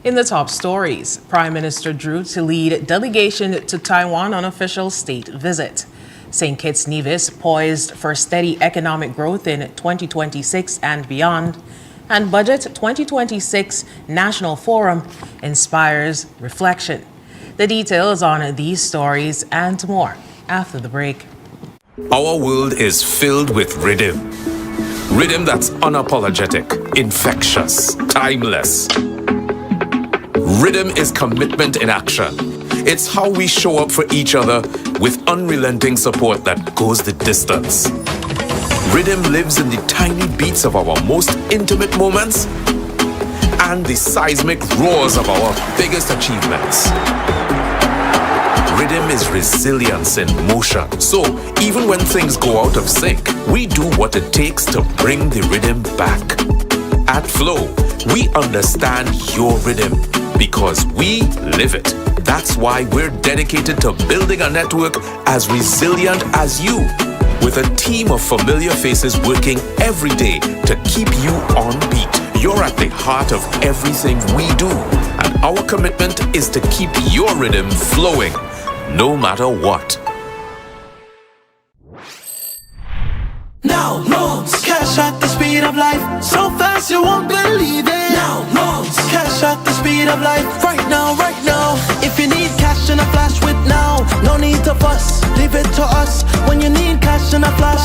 In the top stories, Prime Minister Drew to lead delegation to Taiwan on official state visit. St. Kitts Nevis poised for steady economic growth in 2026 and beyond. And Budget 2026 National Forum inspires reflection. The details on these stories and more after the break. Our world is filled with rhythm. Rhythm that's unapologetic, infectious, timeless. Rhythm is commitment in action. It's how we show up for each other with unrelenting support that goes the distance. Rhythm lives in the tiny beats of our most intimate moments and the seismic roars of our biggest achievements. Rhythm is resilience in motion. So even when things go out of sync, we do what it takes to bring the rhythm back. At Flow, we understand your rhythm because we live it. That's why we're dedicated to building a network as resilient as you, with a team of familiar faces working every day to keep you on beat. You're at the heart of everything we do, and our commitment is to keep your rhythm flowing, no matter what. Now loans, cash at the speed of life, so fast you won't believe it. Now loans, cash at the speed of life, right now, right now. If you need cash in a flash with now, no need to fuss, leave it to us. When you need cash in a flash,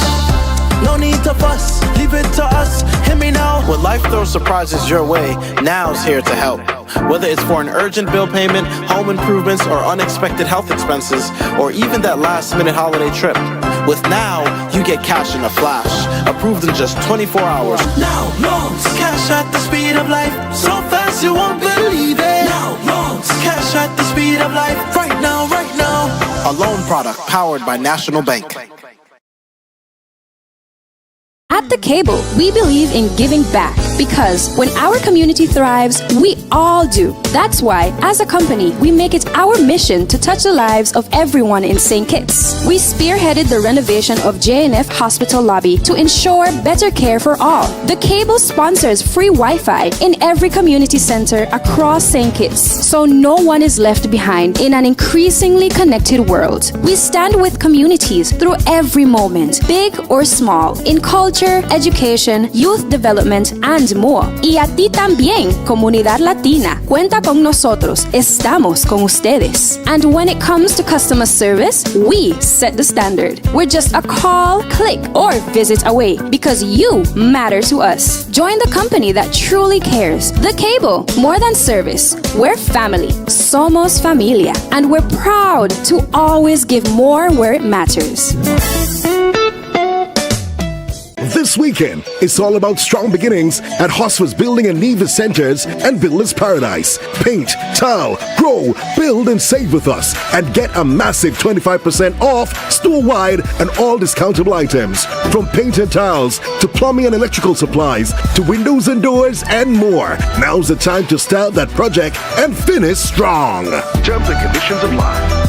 no need to fuss, leave it to us. Hear me now. When life throws surprises your way, now's here to help. Whether it's for an urgent bill payment, home improvements, or unexpected health expenses, or even that last-minute holiday trip, with Now, you get cash in a flash, approved in just 24 hours. Now loans, cash at the speed of life, so fast you won't believe it. Now loans, cash at the speed of life, right now, right now. A loan product powered by National Bank. At The Cable, we believe in giving back because when our community thrives, we all do. That's why, as a company, we make it our mission to touch the lives of everyone in St. Kitts. We spearheaded the renovation of JNF Hospital lobby to ensure better care for all. The Cable sponsors free Wi-Fi in every community center across St. Kitts, so no one is left behind in an increasingly connected world. We stand with communities through every moment, big or small, in culture, education, youth development, and more. Y a ti también, comunidad latina. Cuenta con nosotros. Estamos con ustedes. And when it comes to customer service, we set the standard. We're just a call, click, or visit away because you matter to us. Join the company that truly cares. The Cable. More than service. We're family. Somos familia. And we're proud to always give more where it matters. This weekend, it's all about strong beginnings at Hosford's Building and Nevis Centers and Builder's Paradise. Paint, tile, grow, build, and save with us. And get a massive 25% off store-wide and all discountable items. From paint and tiles to plumbing and electrical supplies to windows and doors and more. Now's the time to start that project and finish strong. Terms and conditions apply.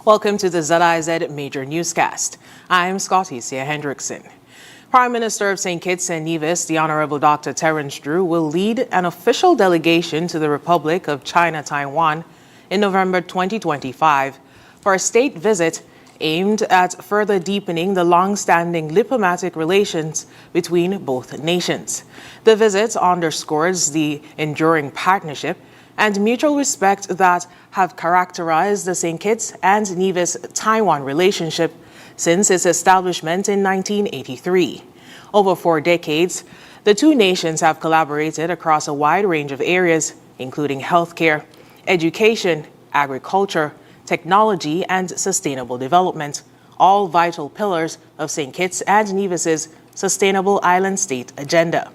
Welcome to the ZIZ Major Newscast. I'm Scotticia Hendrickson. Prime Minister of St. Kitts and Nevis, the Honorable Dr. Terence Drew, will lead an official delegation to the Republic of China, Taiwan in November 2025 for a state visit aimed at further deepening the long-standing diplomatic relations between both nations. The visit underscores the enduring partnership and mutual respect that have characterized the St. Kitts and Nevis-Taiwan relationship since its establishment in 1983. Over 4 decades, the two nations have collaborated across a wide range of areas, including healthcare, education, agriculture, technology, and sustainable development, all vital pillars of St. Kitts and Nevis's Sustainable Island State agenda.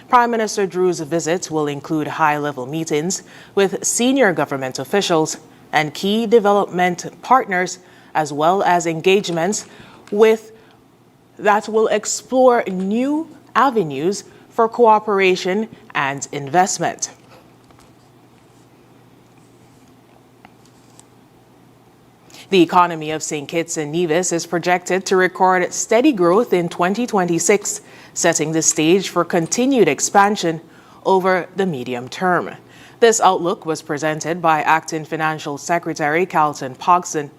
Prime Minister Drew's visit will include high-level meetings with senior government officials and key development partners, as well as engagements that will explore new avenues for cooperation and investment. The economy of St. Kitts and Nevis is projected to record steady growth in 2026, setting the stage for continued expansion over the medium term. This outlook was presented by Acting Financial Secretary Carlton Pogson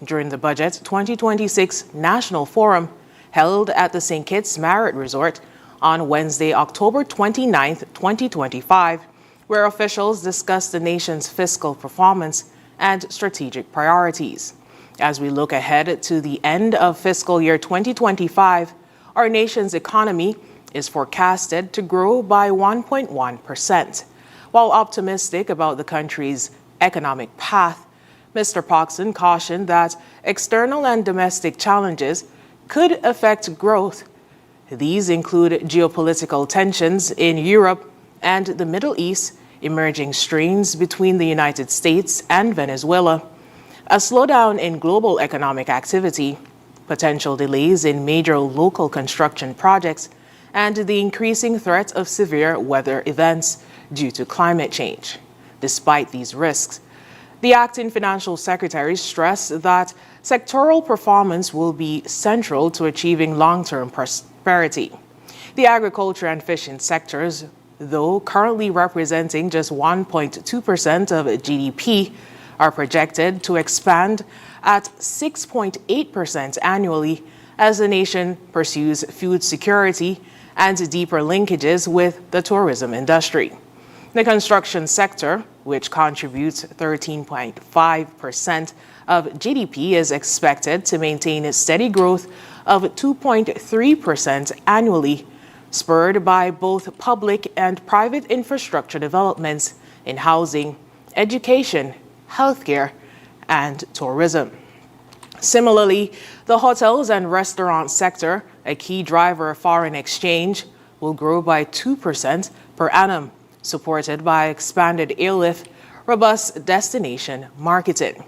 during the Budget 2026 National Forum held at the St. Kitts Marriott Resort on Wednesday, October 29, 2025, where officials discussed the nation's fiscal performance and strategic priorities. As we look ahead to the end of fiscal year 2025, our nation's economy is forecasted to grow by 1.1%. While optimistic about the country's economic path, Mr. Pogson cautioned that external and domestic challenges could affect growth. These include geopolitical tensions in Europe and the Middle East, emerging strains between the United States and Venezuela, a slowdown in global economic activity, potential delays in major local construction projects, and the increasing threat of severe weather events due to climate change. Despite these risks, the Acting Financial Secretary stressed that sectoral performance will be central to achieving long-term prosperity. The agriculture and fishing sectors, though currently representing just 1.2% of GDP, are projected to expand at 6.8% annually as the nation pursues food security and deeper linkages with the tourism industry. The construction sector, which contributes 13.5% of GDP, is expected to maintain a steady growth of 2.3% annually, spurred by both public and private infrastructure developments in housing, education, healthcare, and tourism. Similarly, the hotels and restaurant sector, a key driver of foreign exchange, will grow by 2% per annum, supported by expanded airlift, robust destination marketing.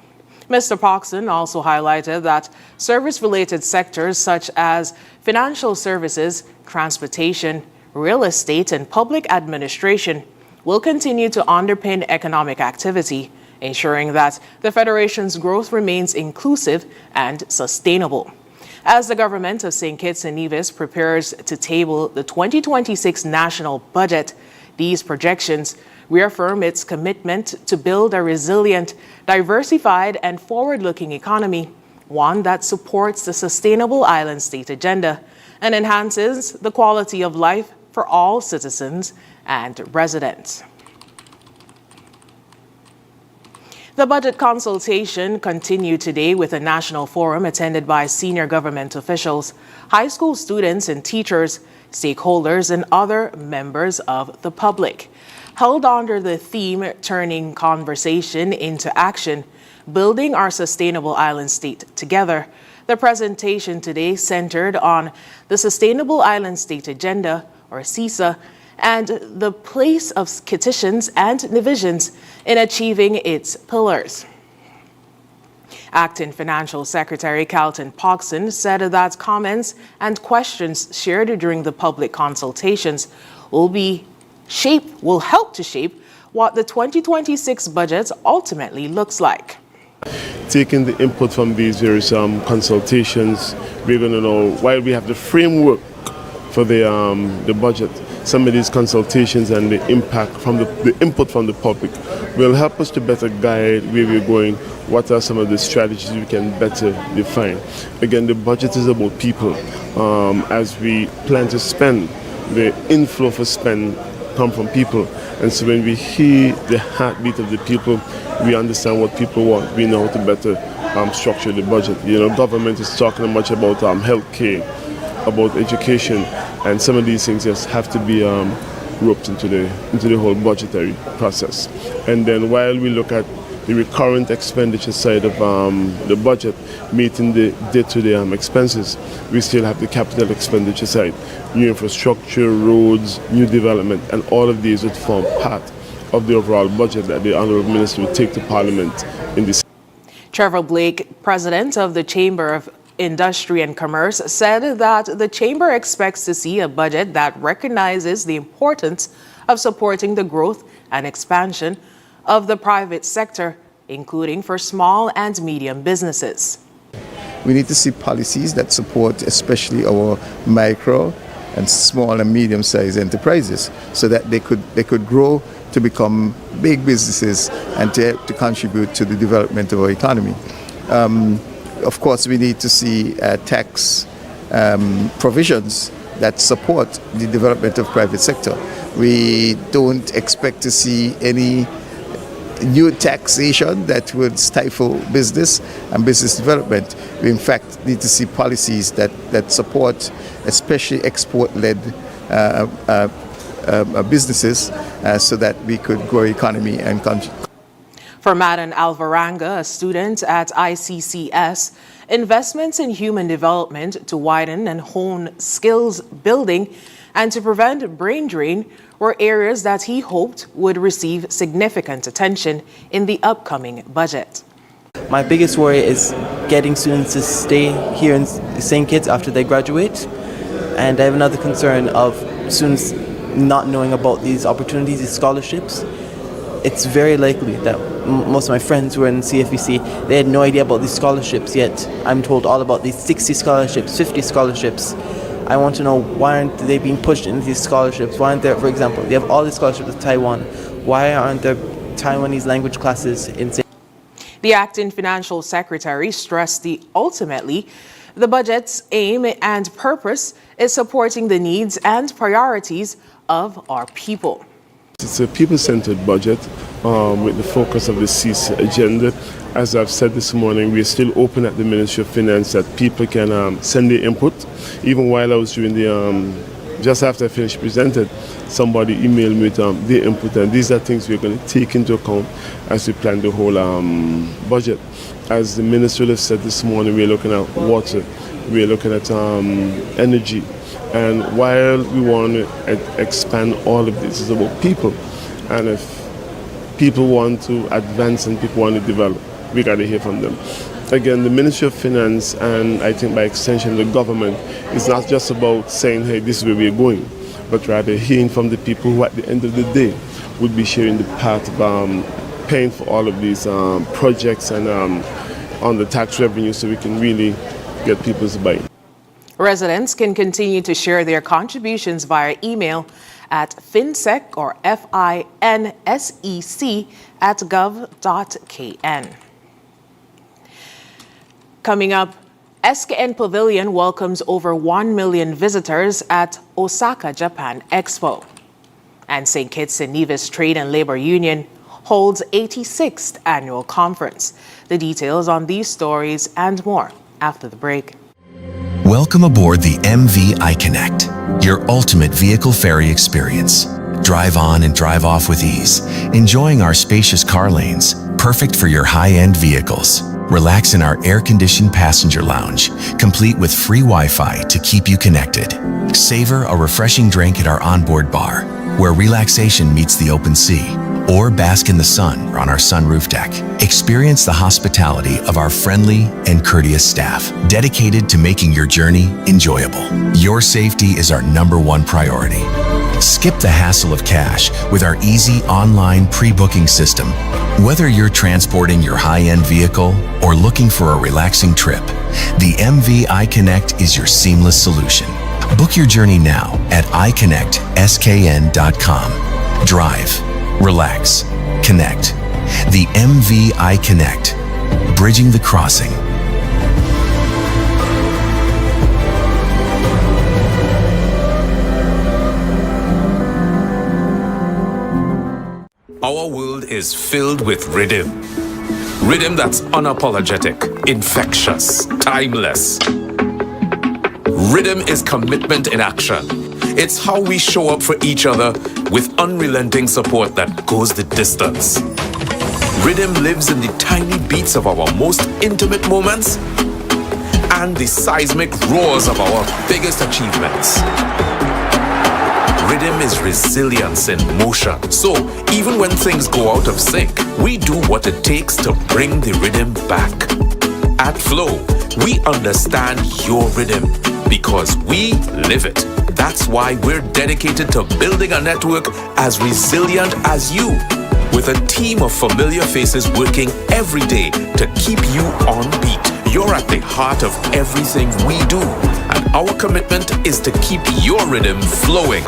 Mr. Pogson also highlighted that service-related sectors such as financial services, transportation, real estate, and public administration will continue to underpin economic activity, ensuring that the Federation's growth remains inclusive and sustainable. As the government of St. Kitts and Nevis prepares to table the 2026 national budget, these projections reaffirm its commitment to build a resilient, diversified, and forward-looking economy, one that supports the sustainable island state agenda and enhances the quality of life for all citizens and residents. The budget consultation continued today with a national forum attended by senior government officials, high school students and teachers, stakeholders, and other members of the public. Held under the theme Turning Conversation into Action, Building Our Sustainable Island State Together, the presentation today centered on the Sustainable Island State Agenda, or ZIZ, and the place of Kittitians and Nevisians in achieving its pillars. Acting Financial Secretary Carlton Pogson said that comments and questions shared during the public consultations will help to shape what the 2026 budget ultimately looks like. Taking the input from these various consultations, we're going to know, while we have the framework for the budget, some of these consultations and the impact from the input from the public will help us to better guide where we're going, what are some of the strategies we can better define. Again, the budget is about people. As we plan to spend, the inflow for spend come from people. And so when we hear the heartbeat of the people, we understand what people want. We know how to better structure the budget. You know, government is talking much about healthcare, about education, and some of these things just have to be roped into the whole budgetary process. And then while we look at the recurrent expenditure side of the budget, meeting the day-to-day expenses, we still have the capital expenditure side, new infrastructure, roads, new development, and all of these would form part of the overall budget that the Honourable Minister will take to Parliament in this. Trevor Blake, President of the Chamber of Industry and Commerce, said that the Chamber expects to see a budget that recognizes the importance of supporting the growth and expansion of the private sector including for small and medium businesses. We need to see policies that support especially our micro and small and medium-sized enterprises so that they could grow to become big businesses and to contribute to the development of our economy. Of course, we need to see tax provisions that support the development of private sector. We don't expect to see any new taxation that would stifle business and business development. We in fact need to see policies that support especially export-led businesses so that we could grow economy and country. For Madden Alvaranga, a student at ICCS, investments in human development to widen and hone skills building and to prevent brain drain were areas that he hoped would receive significant attention in the upcoming budget. My biggest worry is getting students to stay here in St. Kitts after they graduate. And I have another concern of students not knowing about these opportunities, these scholarships. It's very likely that most of my friends who were in CFBC, they had no idea about these scholarships, yet I'm told all about these 60 scholarships, 50 scholarships. I want to know, why aren't they being pushed into these scholarships? Why aren't there, for example, they have all these scholarships to Taiwan. Why aren't there Taiwanese language classes in St. The acting financial secretary stressed ultimately the budget's aim and purpose is supporting the needs and priorities of our people. It's a people-centered budget with the focus of the ZIZ agenda. As I've said this morning, we're still open at the Ministry of Finance that people can send their input. Even while I was doing just after I finished presented, somebody emailed me with their input, and these are things we're going to take into account as we plan the whole budget. As the Minister has said this morning, we're looking at water, we're looking at energy, and while we want to expand all of this, it's about people. And if people want to advance and people want to develop, we got to hear from them. Again, the Ministry of Finance, and I think by extension the government, is not just about saying, hey, this is where we're going, but rather hearing from the people who at the end of the day would be sharing the part of paying for all of these projects and on the tax revenue, so we can really get people's buy-in. Residents can continue to share their contributions via email at finsec or finsec@gov.kn. Coming up, SKN Pavilion welcomes over 1 million visitors at Osaka, Japan Expo. And St. Kitts and Nevis Trade and Labor Union holds 86th annual conference. The details on these stories and more after the break. Welcome aboard the MV iConnect, your ultimate vehicle ferry experience. Drive on and drive off with ease, enjoying our spacious car lanes, perfect for your high-end vehicles. Relax in our air-conditioned passenger lounge, complete with free Wi-Fi to keep you connected. Savor a refreshing drink at our onboard bar, where relaxation meets the open sea. Or bask in the sun on our sunroof deck. Experience the hospitality of our friendly and courteous staff, dedicated to making your journey enjoyable. Your safety is our #1 priority. Skip the hassle of cash with our easy online pre-booking system. Whether you're transporting your high-end vehicle or looking for a relaxing trip, the MV iConnect is your seamless solution. Book your journey now at iconnectskn.com. Drive, relax, connect. The MV iConnect, bridging the crossing. Our world is filled with rhythm. Rhythm that's unapologetic, infectious, timeless. Rhythm is commitment in action. It's how we show up for each other with unrelenting support that goes the distance. Rhythm lives in the tiny beats of our most intimate moments and the seismic roars of our biggest achievements. Rhythm is resilience in motion. So even when things go out of sync, we do what it takes to bring the rhythm back. At Flow, we understand your rhythm because we live it. That's why we're dedicated to building a network as resilient as you. with a team of familiar faces working every day to keep you on beat. You're at the heart of everything we do, and our commitment is to keep your rhythm flowing,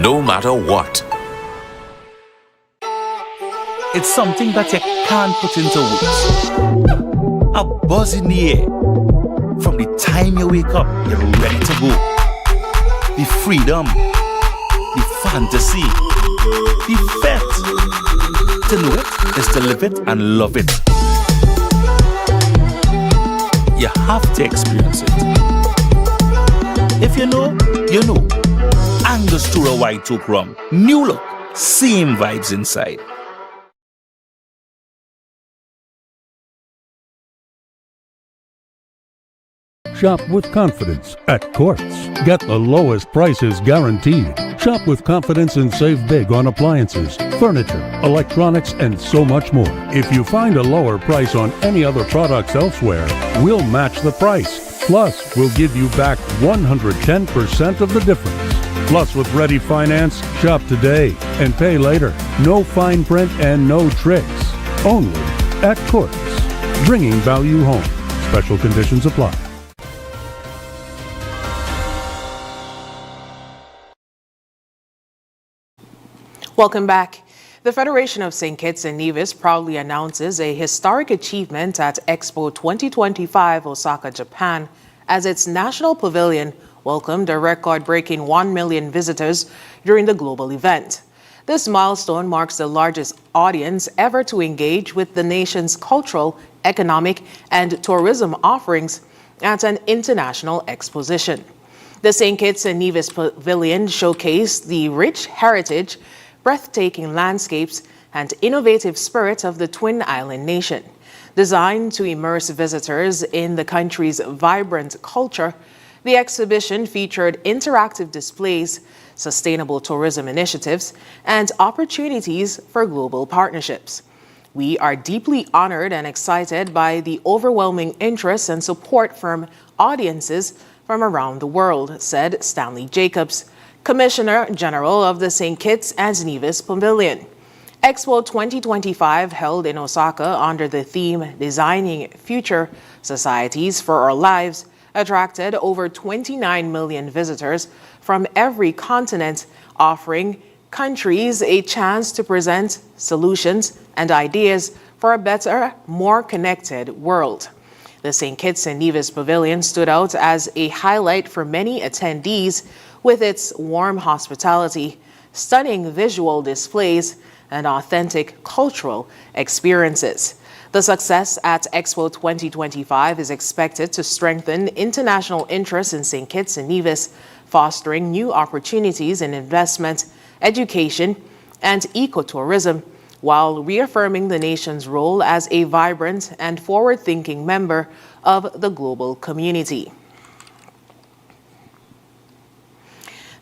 no matter what. It's something that you can't put into words. A buzz in the air. From the time you wake up, you're ready to go. The freedom, the fantasy, the fete. To know it is to live it and love it. You have to experience it. If you know, you know. Angostura White Oak Rum. New look, same vibes inside. Shop with confidence at Quartz. Get the lowest prices guaranteed. Shop with confidence and save big on appliances, furniture, electronics, and so much more. If you find a lower price on any other products elsewhere, we'll match the price. Plus, we'll give you back 110% of the difference. Plus, with Ready Finance, shop today and pay later. No fine print and no tricks. Only at Quartz. Bringing value home. Special conditions apply. Welcome back. The Federation of St. Kitts and Nevis proudly announces a historic achievement at Expo 2025 Osaka, Japan, as its national pavilion welcomed a record-breaking 1 million visitors during the global event. This milestone marks the largest audience ever to engage with the nation's cultural, economic, and tourism offerings at an international exposition. The St. Kitts and Nevis Pavilion showcased the rich heritage, breathtaking landscapes, and innovative spirit of the Twin Island nation. Designed to immerse visitors in the country's vibrant culture, the exhibition featured interactive displays, sustainable tourism initiatives, and opportunities for global partnerships. We are deeply honored and excited by the overwhelming interest and support from audiences from around the world, said Stanley Jacobs, Commissioner General of the St. Kitts and Nevis Pavilion. Expo 2025, held in Osaka under the theme Designing Future Societies for Our Lives, attracted over 29 million visitors from every continent, offering countries a chance to present solutions and ideas for a better, more connected world. The St. Kitts and Nevis Pavilion stood out as a highlight for many attendees, with its warm hospitality, stunning visual displays, and authentic cultural experiences. The success at Expo 2025 is expected to strengthen international interest in St. Kitts and Nevis, fostering new opportunities in investment, education, and ecotourism, while reaffirming the nation's role as a vibrant and forward-thinking member of the global community.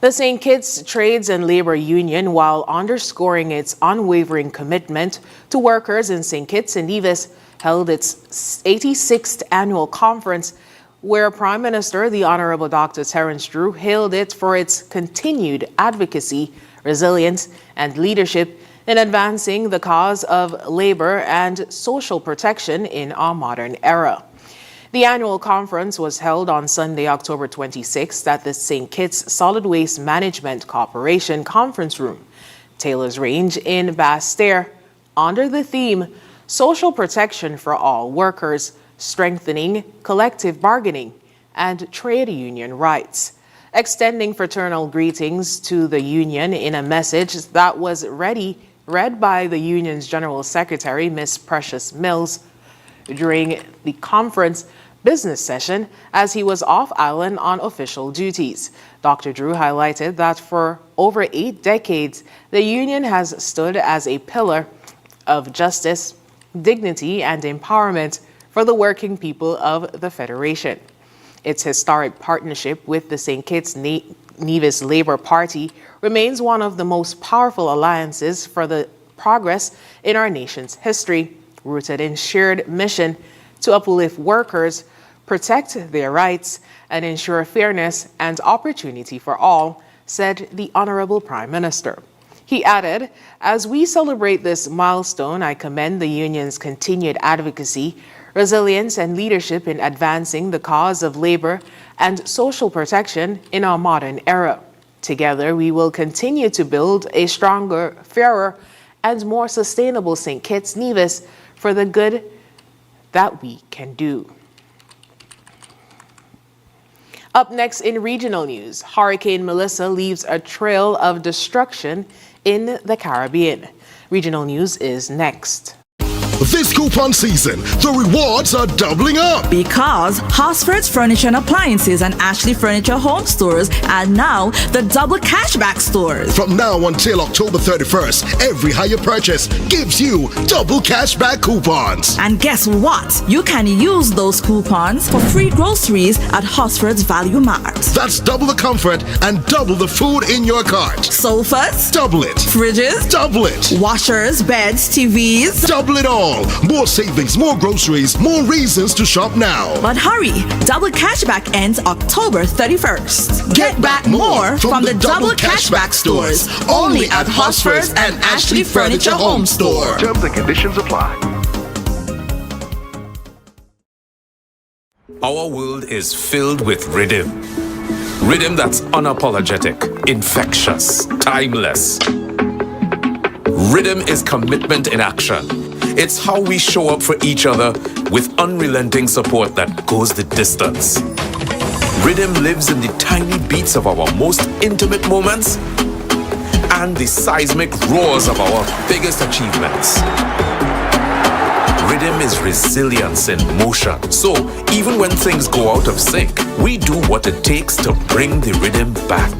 The St. Kitts Trades and Labor Union, while underscoring its unwavering commitment to workers in St. Kitts and Nevis, held its 86th annual conference, where Prime Minister the Honorable Dr. Terence Drew hailed it for its continued advocacy, resilience, and leadership in advancing the cause of labor and social protection in our modern era. The annual conference was held on Sunday, October 26th at the St. Kitts Solid Waste Management Corporation Conference Room, Taylor's Range in Basse-Terre, under the theme Social Protection for All Workers, Strengthening Collective Bargaining and Trade Union Rights. Extending fraternal greetings to the union in a message that was read by the union's General Secretary, Ms. Precious Mills, during the conference business session as he was off island on official duties. Dr. Drew highlighted that for over 8 decades, the union has stood as a pillar of justice, dignity, and empowerment for the working people of the Federation. Its historic partnership with the St. Kitts Nevis Labour Party remains one of the most powerful alliances for the progress in our nation's history, rooted in shared mission to uplift workers, protect their rights, and ensure fairness and opportunity for all, said the Honorable Prime Minister. He added, "As we celebrate this milestone, I commend the union's continued advocacy, resilience, and leadership in advancing the cause of labor and social protection in our modern era. Together, we will continue to build a stronger, fairer, and more sustainable St. Kitts Nevis for the good that we can do." Up next in regional news, Hurricane Melissa leaves a trail of destruction in the Caribbean. Regional news is next. This coupon season, the rewards are doubling up. Because Hosford's Furniture and Appliances and Ashley Furniture Home Stores are now the double cashback stores. From now until October 31st, every higher purchase gives you double cashback coupons. And guess what? You can use those coupons for free groceries at Hosford's Value Mart. That's double the comfort and double the food in your cart. Sofas, double it. Fridges, double it. Washers, beds, TVs, double it all. More savings, more groceries, more reasons to shop now. But hurry, double cashback ends October 31st. Get back more from the double cashback stores, only at Hosford's and Ashley Furniture Home Store. Terms and conditions apply. Our world is filled with rhythm. Rhythm that's unapologetic, infectious, timeless. Rhythm is commitment in action. It's how we show up for each other with unrelenting support that goes the distance. Rhythm lives in the tiny beats of our most intimate moments and the seismic roars of our biggest achievements. Rhythm is resilience in motion. So even when things go out of sync, we do what it takes to bring the rhythm back.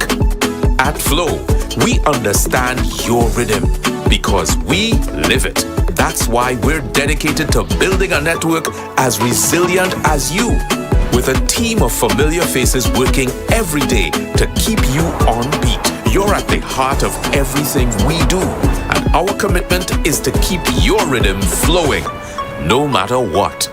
At Flow, we understand your rhythm because we live it. That's why we're dedicated to building a network as resilient as you, with a team of familiar faces working every day to keep you on beat. You're at the heart of everything we do, and our commitment is to keep your rhythm flowing, no matter what.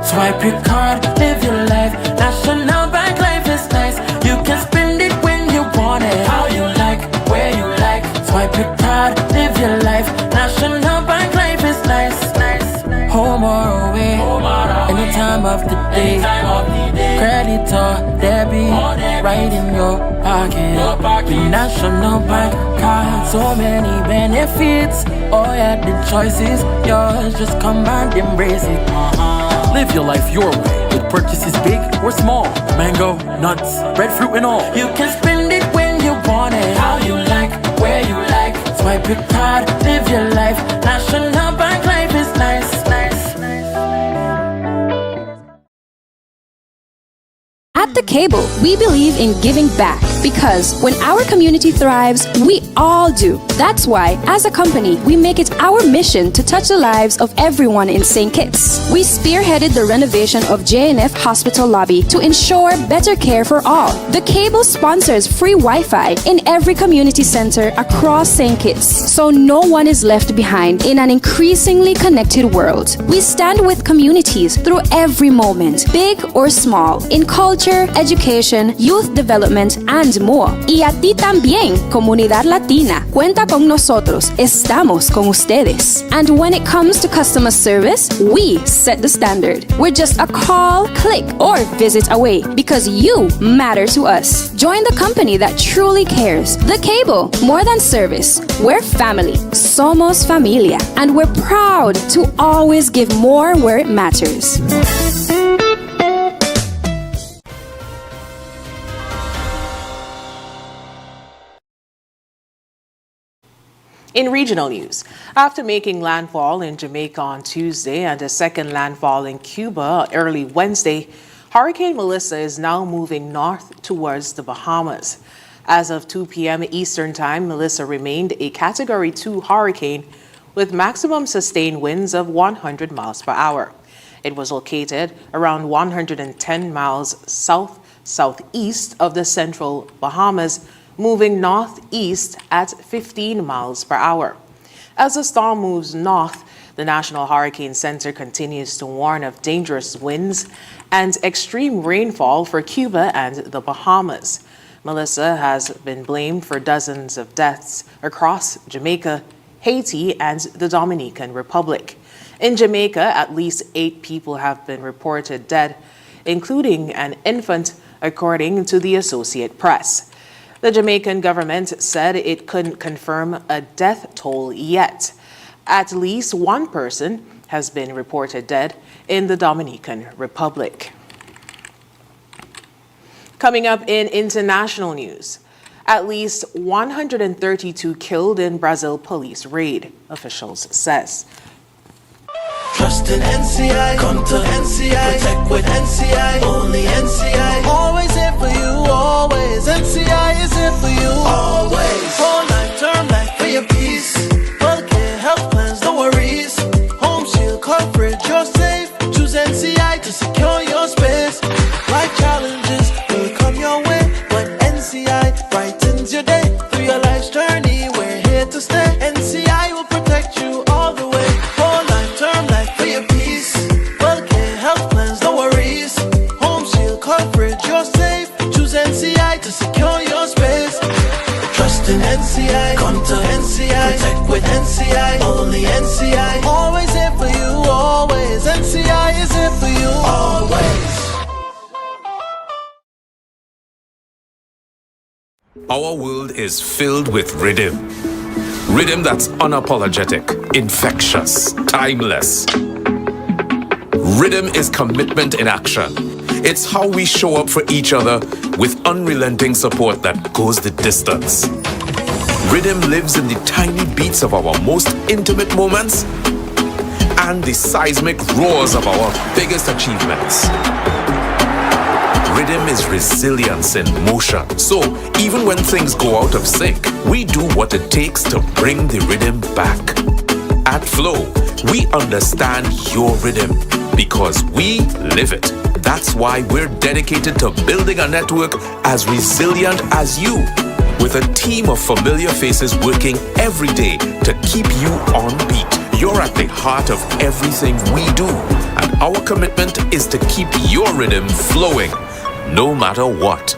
Swipe your card, live your life. National Bank life is nice. You can spend it when you want it, how you like, where you like. Swipe your card, live your life. National Bank life is nice. Home or away, any time of the day. Credit or debit, right in your pocket. With National Bank card, so many benefits. Oh yeah, the choice is yours. Just come and embrace it. Live your life your way, with purchases big or small. Mango, nuts, breadfruit and all. You can spend it when you want it, how you like, where you like. Swipe your card, live your life. National Bank life is nice. At The Cable, we believe in giving back because when our community thrives, we all do. That's why, as a company, we make it our mission to touch the lives of everyone in St. Kitts. We spearheaded the renovation of JNF Hospital lobby to ensure better care for all. The Cable sponsors free Wi-Fi in every community center across St. Kitts, so no one is left behind in an increasingly connected world. We stand with communities through every moment, big or small, in culture, education, youth development, and more. Y a ti también, comunidad latina. Cuenta con nosotros. Estamos con ustedes. And when it comes to customer service, we set the standard. We're just a call, click, or visit away because you matter to us. Join the company that truly cares. The Cable, more than service. We're family. Somos familia. And we're proud to always give more where it matters. In regional news, after making landfall in Jamaica on Tuesday and a second landfall in Cuba early Wednesday, Hurricane Melissa is now moving north towards the Bahamas. As of 2 p.m. Eastern Time, Melissa remained a Category 2 hurricane with maximum sustained winds of 100 miles per hour. It was located around 110 miles south-southeast of the central Bahamas, moving northeast at 15 miles per hour. As the storm moves north, The National Hurricane Center continues to warn of dangerous winds and extreme rainfall for Cuba and the Bahamas. Melissa has been blamed for dozens of deaths across Jamaica, Haiti, and the Dominican Republic. In Jamaica, at least 8 people have been reported dead, including an infant, according to the Associated Press. The Jamaican government said it couldn't confirm a death toll yet. At least 1 person has been reported dead in the Dominican Republic. Coming up in international news, at least 132 killed in Brazil police raid, officials says. Trust in NCI, come to NCI, protect with NCI, only NCI. Always here for you, always. NCI is here for you, always. Whole life, term life for your peace. Healthcare, health plans, no worries. Home shield coverage, you're safe. Choose NCI to secure your space. Life challenges will come your way, but NCI brightens your day. Through your life's journey, we're here to stay. NCI will protect you all the way. Whole life, term life for your peace. Healthcare, health plans, no worries. Home shield coverage, you're safe. Choose NCI to secure your space. Trust in NCI, come to NCI, protect with NCI, only NCI. Always here for you, always. NCI is here for you, always. Our world is filled with rhythm. Rhythm that's unapologetic, infectious, timeless. Rhythm is commitment in action. It's how we show up for each other with unrelenting support that goes the distance. Rhythm lives in the tiny beats of our most intimate moments and the seismic roars of our biggest achievements. Rhythm is resilience in motion. So even when things go out of sync, we do what it takes to bring the rhythm back. At Flow, we understand your rhythm because we live it. That's why we're dedicated to building a network as resilient as you, with a team of familiar faces working every day to keep you on beat. You're at the heart of everything we do, and our commitment is to keep your rhythm flowing, no matter what.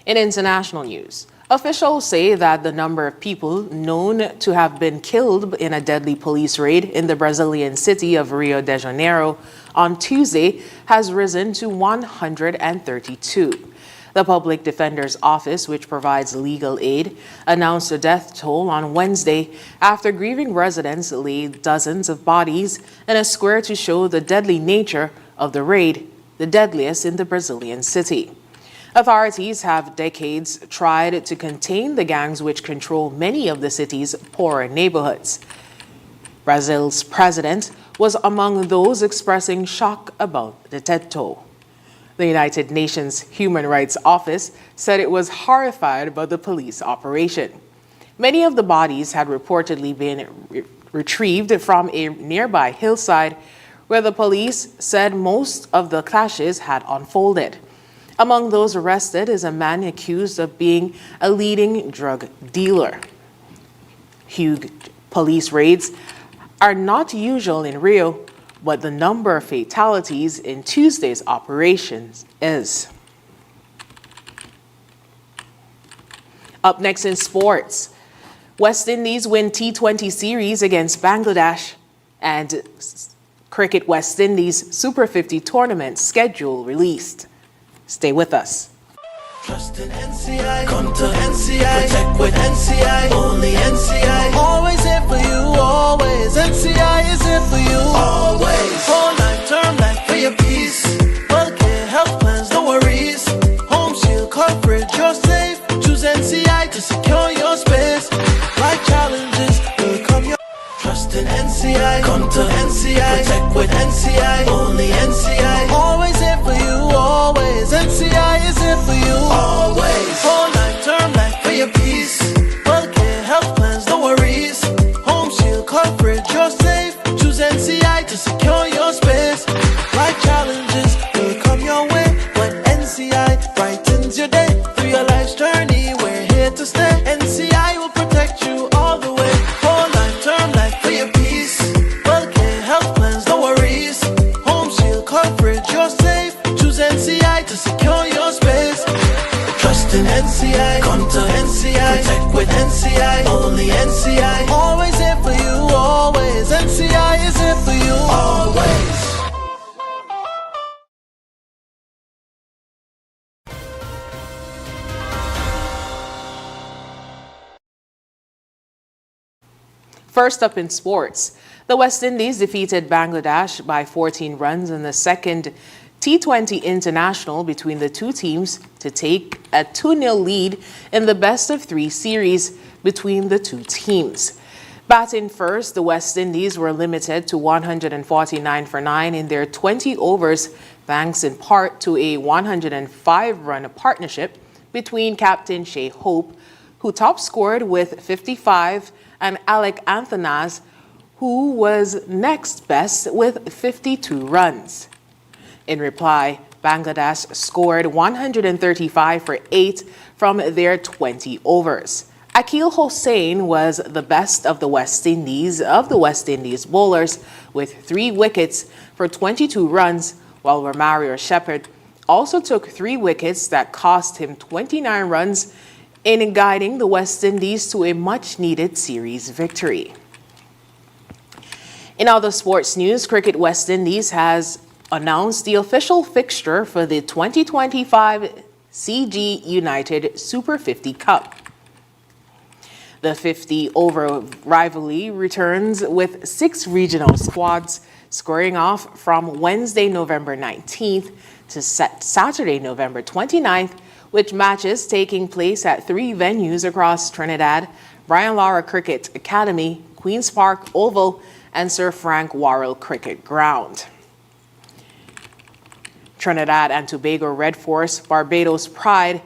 In international news, officials say that the number of people known to have been killed in a deadly police raid in the Brazilian city of Rio de Janeiro on Tuesday has risen to 132. The Public Defender's Office, which provides legal aid, announced a death toll on Wednesday after grieving residents laid dozens of bodies in a square to show the deadly nature of the raid, the deadliest in the Brazilian city. Authorities have decades tried to contain the gangs which control many of the city's poorer neighborhoods. Brazil's president was among those expressing shock about the death toll. The United Nations Human Rights Office said it was horrified by the police operation. Many of the bodies had reportedly been retrieved from a nearby hillside where the police said most of the clashes had unfolded. Among those arrested is a man accused of being a leading drug dealer. Huge police raids are not usual in Rio, but the number of fatalities in Tuesday's operations is. Up next in sports, West Indies win T20 series against Bangladesh, and Cricket West Indies Super 50 tournament schedule released. Stay with us. Trust in NCI, come to NCI, protect with NCI, only NCI. Always here for you, always. NCI is here for you, always. Whole life, term life for your peace. Healthcare, health plans, no worries. Home shield coverage, you're safe. Choose NCI to secure your space. Life challenges will come your. Trust in NCI, come to NCI, protect with NCI, only NCI. Always here for you, always. NCI is here for you, always. Whole life, term life for your peace. Healthcare, health plans, no worries. Home shield coverage, you're safe. Choose NCI to secure your space. Life challenges will come your way, but NCI brightens your day. Through only NCI. Always here for you, always. NCI is here for you, always. First up in sports, the West Indies defeated Bangladesh by 14 runs in the second T20 International between the two teams to take a 2-0 lead in the best-of-3 series between the two teams. Batting first, the West Indies were limited to 149 for 9 in their 20 overs, thanks in part to a 105-run partnership between Captain Shea Hope, who top-scored with 55, and Alec Anthonaz, who was next best with 52 runs. In reply, Bangladesh scored 135 for 8 from their 20 overs. Akil Hossain was the best of the West Indies bowlers with 3 wickets for 22 runs, while Romario Shepherd also took 3 wickets that cost him 29 runs in guiding the West Indies to a much-needed series victory. In other sports news, Cricket West Indies has announced the official fixture for the 2025 CG United Super 50 Cup. The 50-over rivalry returns with 6 regional squads squaring off from Wednesday, November 19th to Saturday, November 29th, with matches taking place at 3 venues across Trinidad: Brian Lara Cricket Academy, Queen's Park Oval, and Sir Frank Worrell Cricket Ground. Trinidad and Tobago Red Force, Barbados Pride,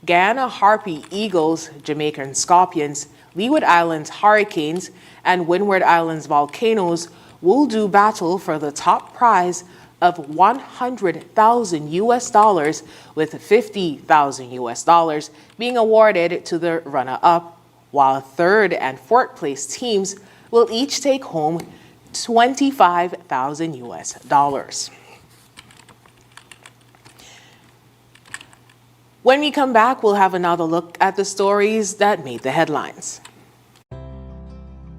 Guyana Harpy Eagles, Jamaican Scorpions, Leeward Islands Hurricanes, and Windward Islands Volcanoes will do battle for the top prize of $100,000 with $50,000 being awarded to the runner-up, while third and fourth place teams will each take home $25,000. When we come back, we'll have another look at the stories that made the headlines.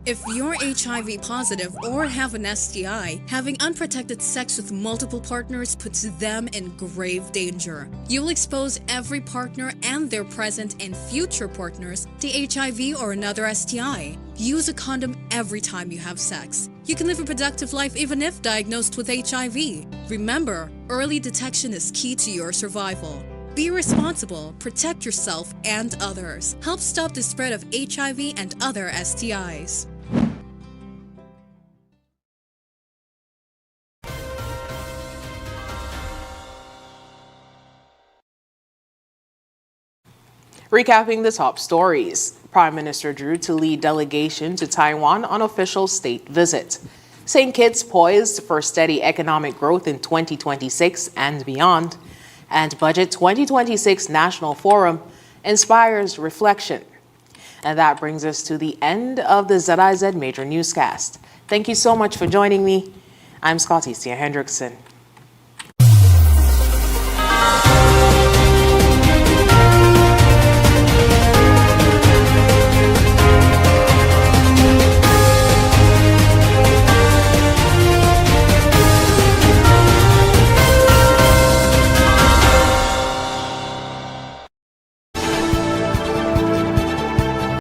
If you're HIV positive or have an STI, having unprotected sex with multiple partners puts them in grave danger. You'll expose every partner and their present and future partners to HIV or another STI. Use a condom every time you have sex. You can live a productive life even if diagnosed with HIV. Remember, early detection is key to your survival. Be responsible, protect yourself and others. Help stop the spread of HIV and other STIs. Recapping the top stories, Prime Minister Drew to lead delegation to Taiwan on official state visit. St. Kitts poised for steady economic growth in 2026 and beyond. And Budget 2026 National Forum inspires reflection. And that brings us to the end of the ZIZ Major Newscast. Thank you so much for joining me. I'm Scotty Hendrickson.